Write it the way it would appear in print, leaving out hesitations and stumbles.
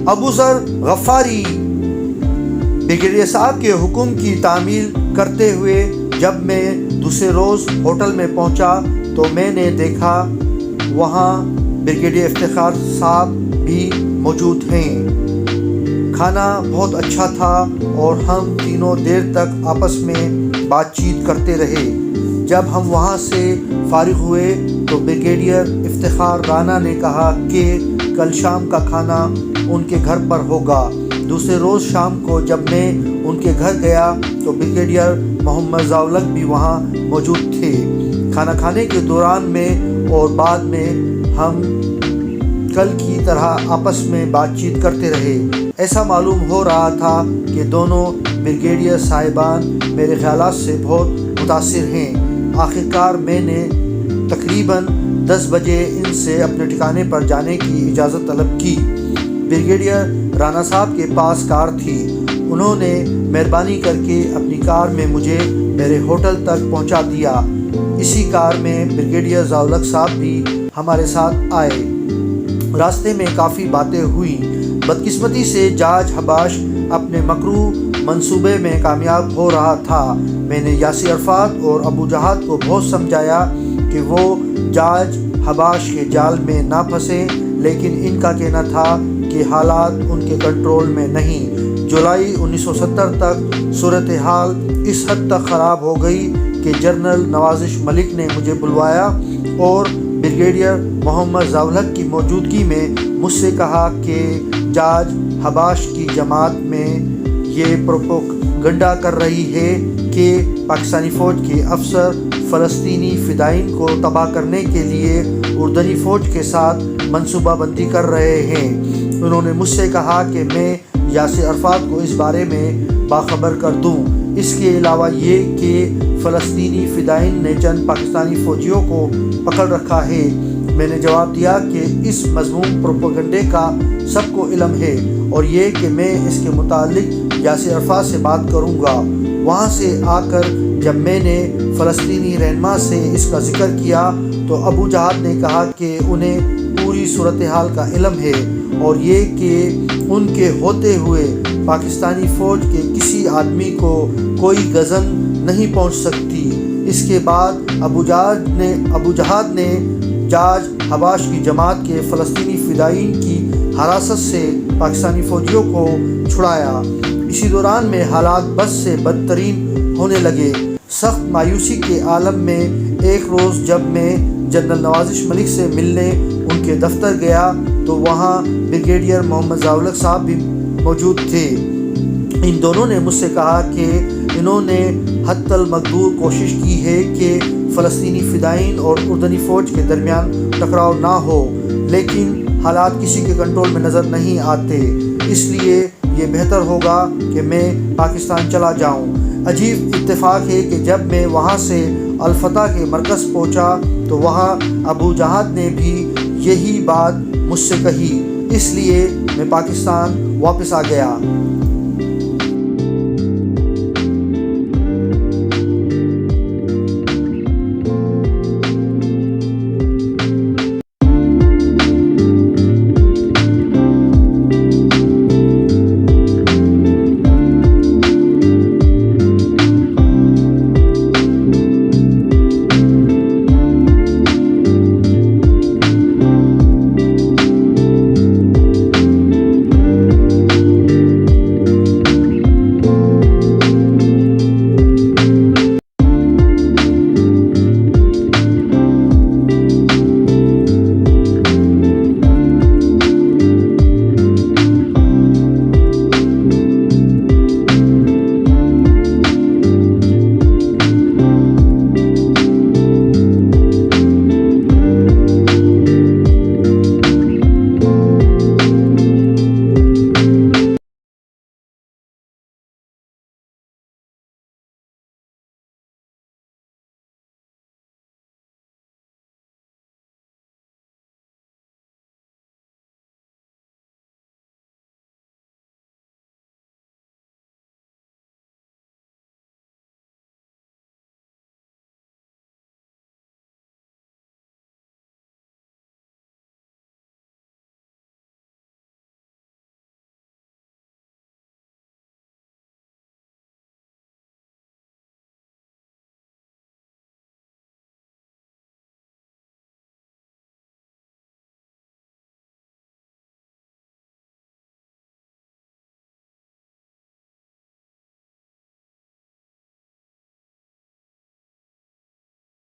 ابو ذر غفاری بریگیڈیئر صاحب کے حکم کی تعمیل کرتے ہوئے جب میں دوسرے روز ہوٹل میں پہنچا تو میں نے دیکھا وہاں بریگیڈیئر افتخار صاحب بھی موجود ہیں۔ کھانا بہت اچھا تھا اور ہم تینوں دیر تک آپس میں بات چیت کرتے رہے۔ جب ہم وہاں سے فارغ ہوئے تو بریگیڈیئر افتخار رانا نے کہا کہ کل شام کا کھانا ان کے گھر پر ہوگا۔ دوسرے روز شام کو جب میں ان کے گھر گیا تو بریگیڈیئر محمد ضیاءالحق بھی وہاں موجود تھے۔ کھانا کھانے کے دوران میں اور بعد میں ہم کل کی طرح آپس میں بات چیت کرتے رہے۔ ایسا معلوم ہو رہا تھا کہ دونوں بریگیڈیئر صاحبان میرے خیالات سے بہت متاثر ہیں۔ آخرکار میں نے تقریباً 10 بجے ان سے اپنے ٹھکانے پر جانے کی اجازت طلب کی۔ بریگیڈیئر رانا صاحب کے پاس کار تھی۔ انہوں نے مہربانی کر کے اپنی کار میں مجھے میرے ہوٹل تک پہنچا دیا۔ اسی کار میں بریگیڈیئر ضیاءالحق صاحب بھی ہمارے ساتھ آئے۔ راستے میں کافی باتیں ہوئیں۔ بدقسمتی سے جارج حباش اپنے مکروہ منصوبے میں کامیاب ہو رہا تھا۔ میں نے یاسر عرفات اور ابو جہاد کو بہت سمجھایا کہ وہ جارج حباش کے جال میں نہ پھنسیں، لیکن ان کا کہنا تھا کہ حالات ان کے کنٹرول میں نہیں۔ جولائی 1970 تک صورتحال اس حد تک خراب ہو گئی کہ جنرل نواب ملک نے مجھے بلوایا اور بریگیڈیئر محمد ضیاءالحق کی موجودگی میں مجھ سے کہا کہ جارج حباش کی جماعت میں یہ پروپیگنڈا کر رہی ہے کہ پاکستانی فوج کے افسر فلسطینی فدائین کو تباہ کرنے کے لیے اردنی فوج کے ساتھ منصوبہ بندی کر رہے ہیں۔ انہوں نے مجھ سے کہا کہ میں یاسر عرفات کو اس بارے میں باخبر کر دوں۔ اس کے علاوہ یہ کہ فلسطینی فدائین نے چند پاکستانی فوجیوں کو پکڑ رکھا ہے۔ میں نے جواب دیا کہ اس مذموم پروپیگنڈے کا سب کو علم ہے اور یہ کہ میں اس کے متعلق یاسر عرفات سے بات کروں گا۔ وہاں سے آ کر جب میں نے فلسطینی رہنما سے اس کا ذکر کیا تو ابو جہاد نے کہا کہ انہیں پوری صورتحال کا علم ہے اور یہ کہ ان کے ہوتے ہوئے پاکستانی فوج کے کسی آدمی کو کوئی غزن نہیں پہنچ سکتی۔ اس کے بعد ابو جہاد نے جارج حباش کی جماعت کے فلسطینی فدائین کی حراست سے پاکستانی فوجیوں کو چھڑایا۔ اسی دوران میں حالات بد سے بدترین ہونے لگے۔ سخت مایوسی کے عالم میں ایک روز جب میں جنرل نواز ملک سے ملنے ان کے دفتر گیا تو وہاں بریگیڈیئر محمد ضیاءالحق صاحب بھی موجود تھے۔ ان دونوں نے مجھ سے کہا کہ انہوں نے حتی المقدور کوشش کی ہے کہ فلسطینی فدائین اور اردنی فوج کے درمیان ٹکراؤ نہ ہو، لیکن حالات کسی کے کنٹرول میں نظر نہیں آتے، اس لیے یہ بہتر ہوگا کہ میں پاکستان چلا جاؤں۔ عجیب اتفاق ہے کہ جب میں وہاں سے الفتح کے مرکز پہنچا تو وہاں ابو جہاد نے بھی یہی بات مجھ سے کہی، اس لیے میں پاکستان واپس آ گیا۔